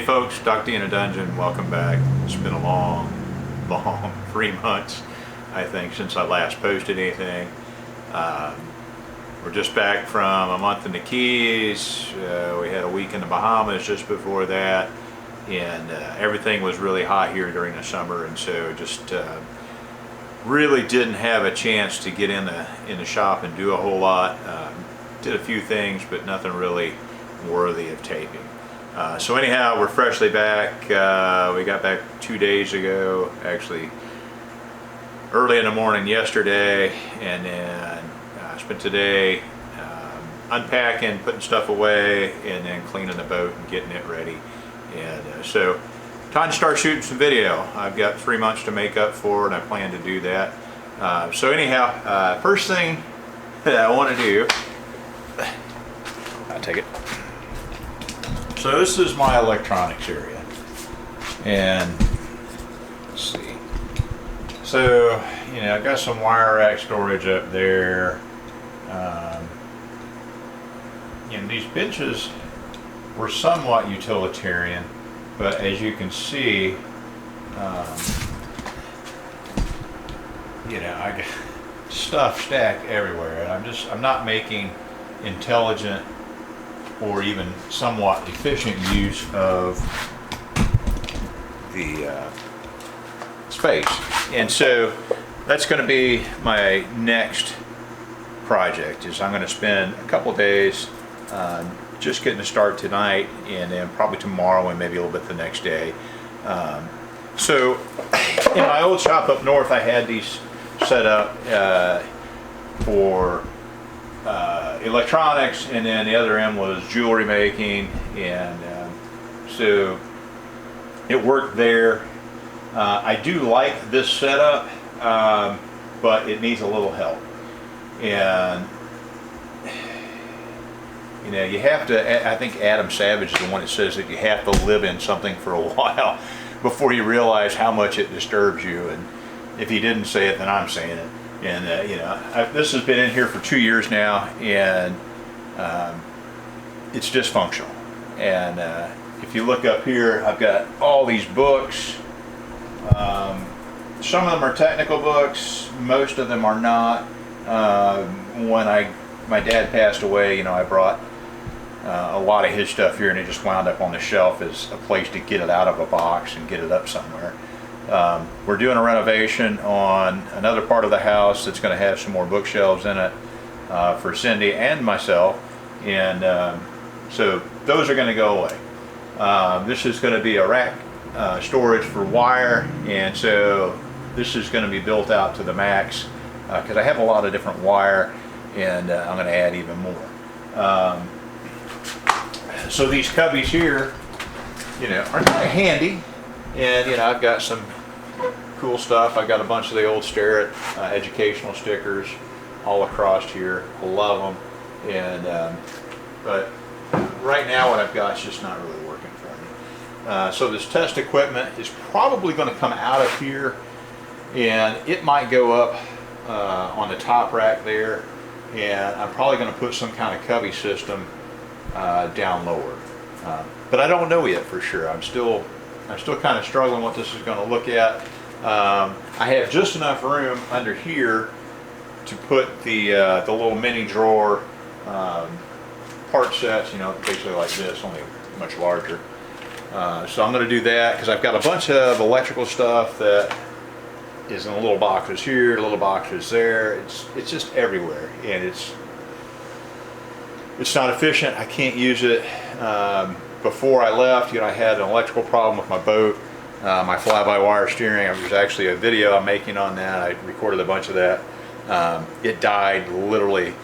Hey folks, Dr. D in a Dungeon, welcome back. It's been a long 3 months, I think, since I last posted anything. We're just back from a month in the Keys. We had a week in the Bahamas just before that, and everything was really hot here during the summer, and so just really didn't have a chance to get in the shop and do a whole lot. Did a few things, but nothing really worthy of taping. So anyhow, we're freshly back. We got back 2 days ago, actually early in the morning yesterday, and then spent today unpacking, putting stuff away, and then cleaning the boat and getting it ready. And so time to start shooting some video. I've got 3 months to make up for, and I plan to do that. So anyhow, first thing that I want to do, I'll take it. So this is my electronics area, and let's see. So, you know, I've got some wire rack storage up there. You know, these benches were somewhat utilitarian, but as you can see, you know, I got stuff stacked everywhere, and I'm not making intelligent or even somewhat efficient use of the space. And so that's going to be my next project. Is I'm going to spend a couple days just getting to start tonight, and then probably tomorrow and maybe a little bit the next day. So in my old shop up north, I had these set up for electronics, and then the other end was jewelry making, and so it worked there. I do like this setup, but it needs a little help, and you know, you have to, I think Adam Savage is the one that says that you have to live in something for a while before you realize how much it disturbs you, and if he didn't say it, then I'm saying it. And you know, this has been in here for 2 years now, and it's dysfunctional. And if you look up here, I've got all these books. Some of them are technical books, most of them are not. When my dad passed away, you know, I brought a lot of his stuff here, and it just wound up on the shelf as a place to get it out of a box and get it up somewhere. We're doing a renovation on another part of the house that's going to have some more bookshelves in it for Cindy and myself, and so those are going to go away. This is going to be a rack storage for wire, and so this is going to be built out to the max because I have a lot of different wire, and I'm going to add even more. So these cubbies here, you know, are kind of handy, and you know, I've got some cool stuff. I got a bunch of the old Starrett educational stickers all across here. I love them, and but right now what I've got is just not really working for me. So this test equipment is probably going to come out of here, and it might go up on the top rack there, and I'm probably going to put some kind of cubby system down lower, but I don't know yet for sure. I'm still kind of struggling what this is going to look at. I have just enough room under here to put the little mini drawer part sets, you know, basically like this, only much larger. So I'm going to do that because I've got a bunch of electrical stuff that is in little boxes here, little boxes there. It's just everywhere, and it's not efficient. I can't use it. Before I left, you know, I had an electrical problem with my boat. My fly-by-wire steering, there's actually a video I'm making on that. I recorded a bunch of that. It died literally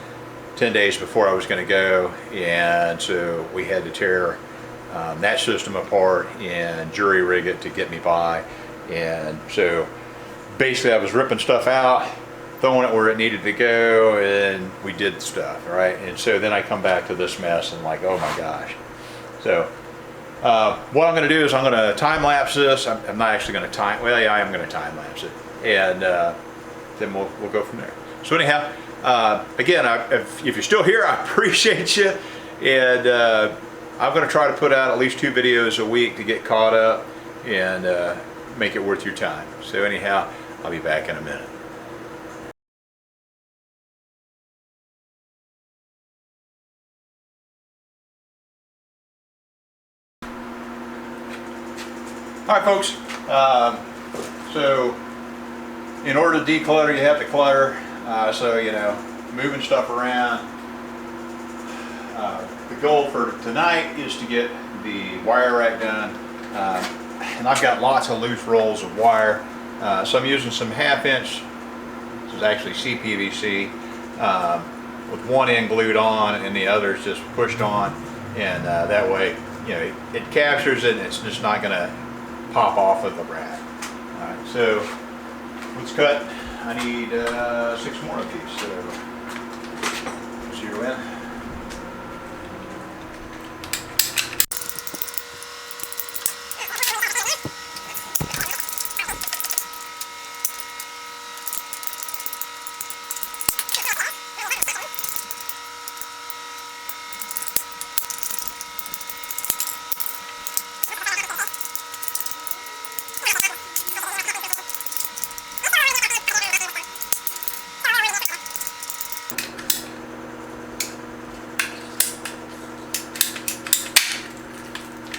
10 days before I was going to go, and so we had to tear that system apart and jury rig it to get me by. And so basically I was ripping stuff out, throwing it where it needed to go, and we did the stuff, right? And so then I come back to this mess and like, oh my gosh. So what I'm going to do is I'm going to time lapse this. I'm not actually going to time, well, yeah, I am going to time lapse it, and then we'll go from there. So anyhow, again, if you're still here, I appreciate you, and I'm going to try to put out at least 2 videos a week to get caught up and make it worth your time. So anyhow, I'll be back in a minute. All right, folks. So in order to declutter, you have to clutter. So, you know, moving stuff around. The goal for tonight is to get the wire rack done. And I've got lots of loose rolls of wire. So I'm using some 1/2 inch, this is actually CPVC, with one end glued on and the other is just pushed on. And that way, you know, it captures it and it's just not going to pop off of the rack. All right, so let's cut. I need 6 more of these. So 0 in.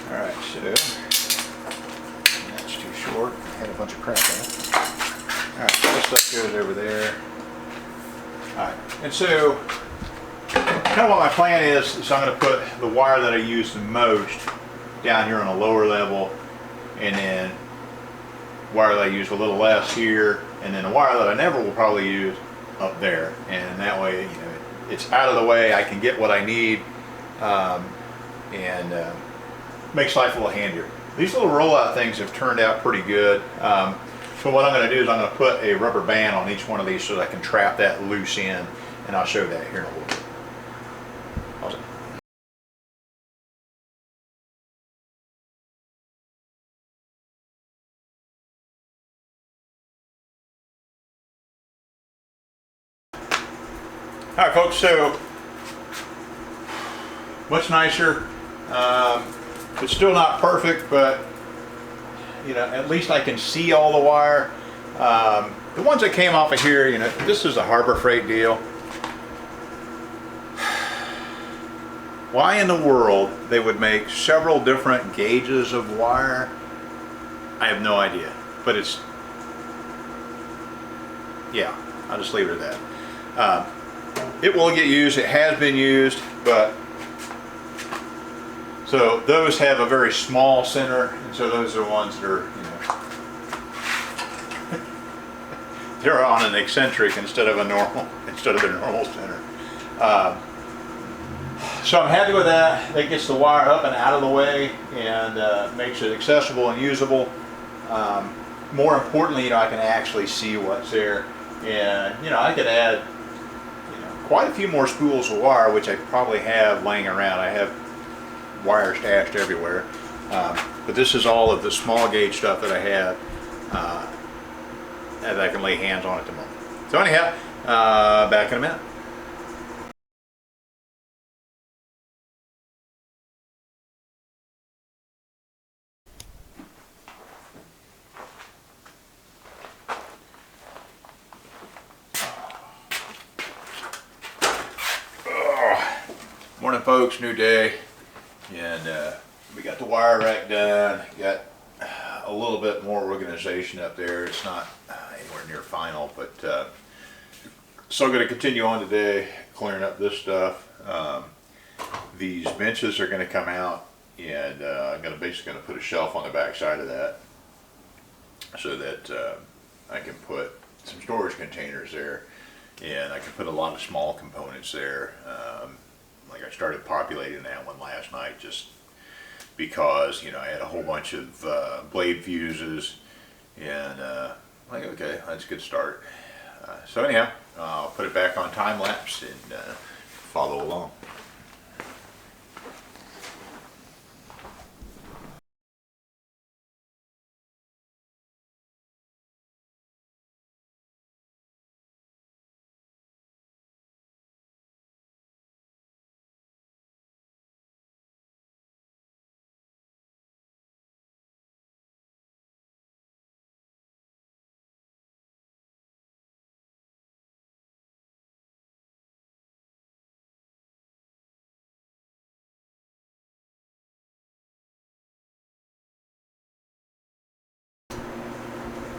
Alright, so that's too short. I had a bunch of crap in it. Alright, so this stuff goes over there. Alright, and so kind of what my plan is I'm going to put the wire that I use the most down here on a lower level, and then wire that I use a little less here, and then the wire that I never will probably use up there. And that way, you know, it's out of the way. I can get what I need, and makes life a little handier. These little rollout things have turned out pretty good. So what I'm going to do is I'm going to put a rubber band on each one of these so that I can trap that loose end, and I'll show that here in a little bit. Awesome. All right, folks, so much nicer. It's still not perfect, but you know, at least I can see all the wire. The ones that came off of here, you know, this is a Harbor Freight deal. Why in the world they would make several different gauges of wire, I have no idea. But it's, yeah, I'll just leave it at that. It will get used, it has been used, but so those have a very small center, and so those are the ones that are, you know, they're on an eccentric instead of a normal, instead of a normal center. So I'm happy with that. That gets the wire up and out of the way and makes it accessible and usable. More importantly, you know, I can actually see what's there, and you know, I could add, you know, quite a few more spools of wire, which I probably have laying around. I have wire stashed everywhere, but this is all of the small gauge stuff that I have that I can lay hands on at the moment. So anyhow, back in a minute. Morning, folks. New day, and we got the wire rack done. Got a little bit more organization up there. It's not anywhere near final, but still going to continue on today, clearing up this stuff. These benches are going to come out, and I'm basically going to put a shelf on the back side of that, so that I can put some storage containers there, and I can put a lot of small components there. Like I started populating that one last night just because, you know, I had a whole bunch of blade fuses, and like, okay, that's a good start. So anyhow, I'll put it back on time lapse and follow along.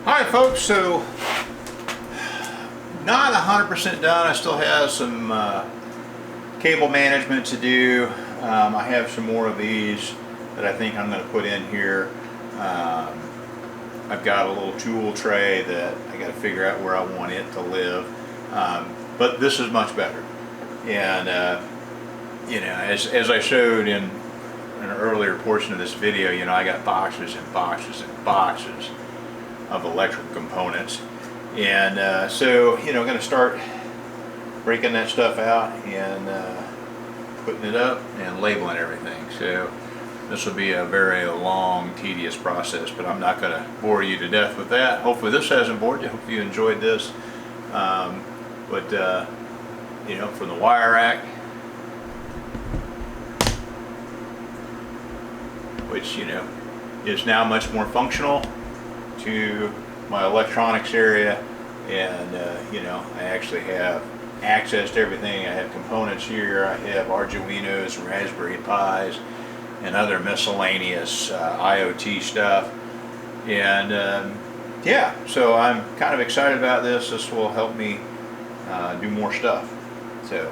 Alright folks, so not 100% done. I still have some cable management to do. I have some more of these that I think I'm going to put in here. I've got a little tool tray that I got to figure out where I want it to live. But this is much better. And you know, as I showed in an earlier portion of this video, you know, I got boxes and boxes and boxes of electrical components. And so, you know, I'm going to start breaking that stuff out and putting it up and labeling everything. So this will be a very long, tedious process, but I'm not going to bore you to death with that. Hopefully this hasn't bored you. Hopefully you enjoyed this. You know, from the wire rack, which, you know, is now much more functional, to my electronics area. And you know, I actually have access to everything. I have components here. I have Arduinos, Raspberry Pis, and other miscellaneous IoT stuff. And yeah, so I'm kind of excited about this. This will help me do more stuff. So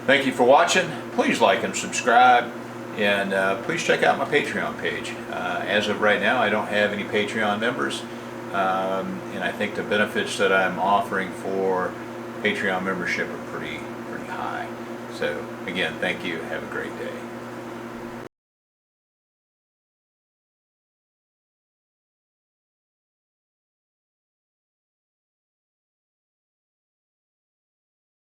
thank you for watching. Please like and subscribe, and please check out my Patreon page. As of right now, I don't have any Patreon members, and I think the benefits that I'm offering for Patreon membership are pretty high. So again, thank you. Have a great day.